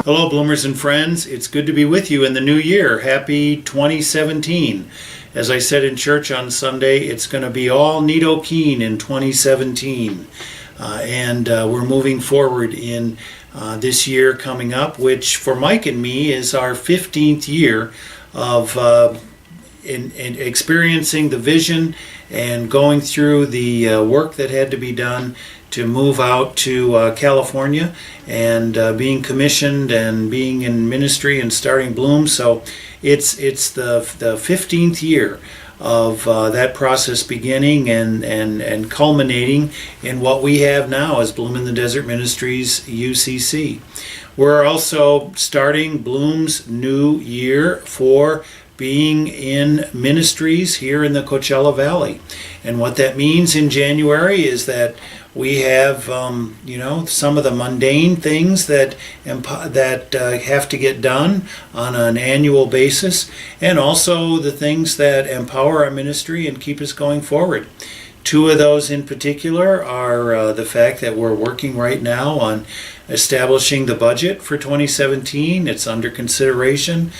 Hello, Bloomers and friends. It's good to be with you in the new year. Happy 2017. As I said in church on Sunday, it's going to be all Nido Keen in 2017. And we're moving forward in this year coming up, which for Mike and me is our 15th year of in experiencing the vision and going through the work that had to be done to move out to California and being commissioned and being in ministry and starting Bloom. So it's the 15th year of that process beginning and culminating in what we have now as Bloom in the Desert Ministries UCC. We're also starting Bloom's new year for being in ministries here in the Coachella Valley. And what that means in January is that we have, some of the mundane things that have to get done on an annual basis, and also the things that empower our ministry and keep us going forward. Two of those in particular are the fact that we're working right now on establishing the budget for 2017. It's under consideration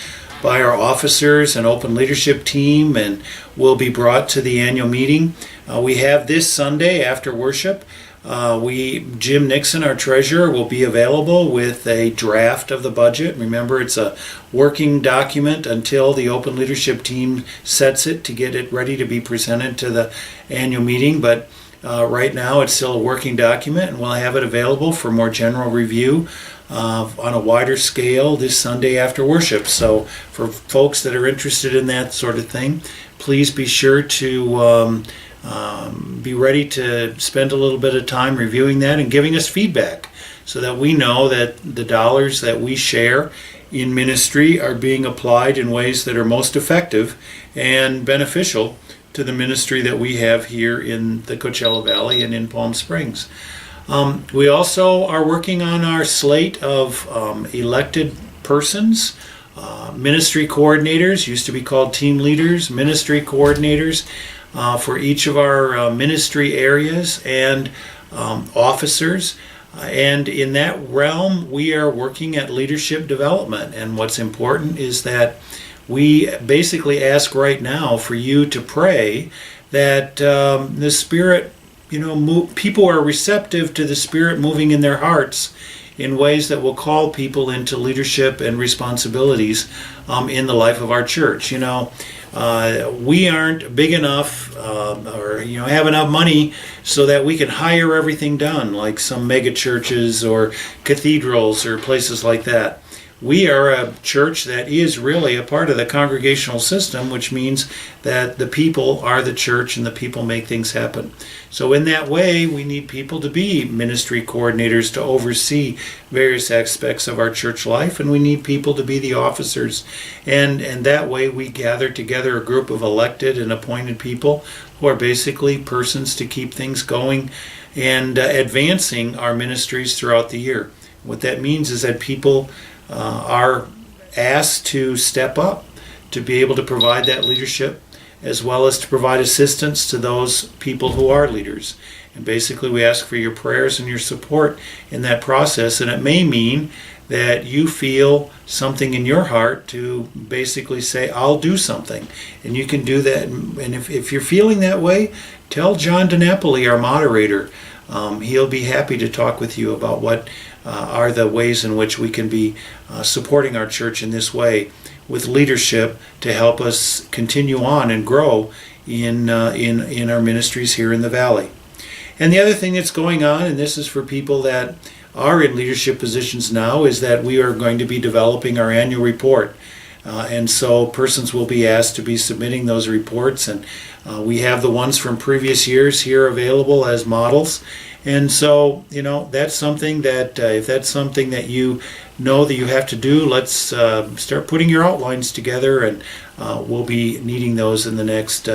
by our officers and open leadership team and will be brought to the annual meeting. We have this Sunday after worship. Jim Nixon, our treasurer, will be available with a draft of the budget. Remember, it's a working document until the open leadership team sets it to get it ready to be presented to the annual meeting. But right now it's still a working document, and we'll have it available for more general review on a wider scale this Sunday after worship. So for folks that are interested in that sort of thing, please be sure to be ready to spend a little bit of time reviewing that and giving us feedback so that we know that the dollars that we share in ministry are being applied in ways that are most effective and beneficial to the ministry that we have here in the Coachella Valley and in Palm Springs. We also are working on our slate of elected persons, ministry coordinators, used to be called team leaders, ministry coordinators for each of our ministry areas and officers. And in that realm, we are working at leadership development. And what's important is that we basically ask right now for you to pray that the Spirit, people are receptive to the Spirit moving in their hearts in ways that will call people into leadership and responsibilities in the life of our church. We aren't big enough or have enough money so that we can hire everything done like some mega churches or cathedrals or places like that. We are a church that is really a part of the congregational system, which means that the people are the church and the people make things happen. So in that way, we need people to be ministry coordinators to oversee various aspects of our church life, and we need people to be the officers. And that way we gather together a group of elected and appointed people who are basically persons to keep things going and advancing our ministries throughout the year. What that means is that people are asked to step up to be able to provide that leadership, as well as to provide assistance to those people who are leaders. And basically we ask for your prayers and your support in that process. And it may mean that you feel something in your heart to basically say, I'll do something. And you can do that. And if you're feeling that way, tell John DiNapoli, our moderator. He'll be happy to talk with you about what are the ways in which we can be supporting our church in this way with leadership to help us continue on and grow in our ministries here in the Valley. And the other thing that's going on, and this is for people that are in leadership positions now, is that we are going to be developing our annual report. And so persons will be asked to be submitting those reports, and we have the ones from previous years here available as models. And so, that's something that if that's something that you know that you have to do, let's start putting your outlines together, and we'll be needing those in the next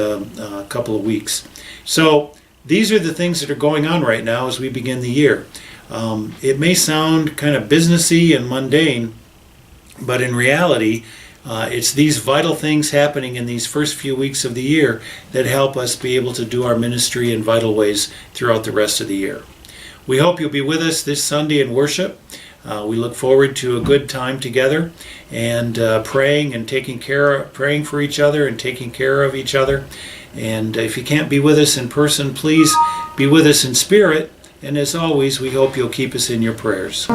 couple of weeks. So these are the things that are going on right now as we begin the year. It may sound kind of businessy and mundane, but in reality, it's these vital things happening in these first few weeks of the year that help us be able to do our ministry in vital ways throughout the rest of the year. We hope you'll be with us this Sunday in worship. We look forward to a good time together and praying and praying for each other and taking care of each other. And if you can't be with us in person, please be with us in spirit. And as always, we hope you'll keep us in your prayers.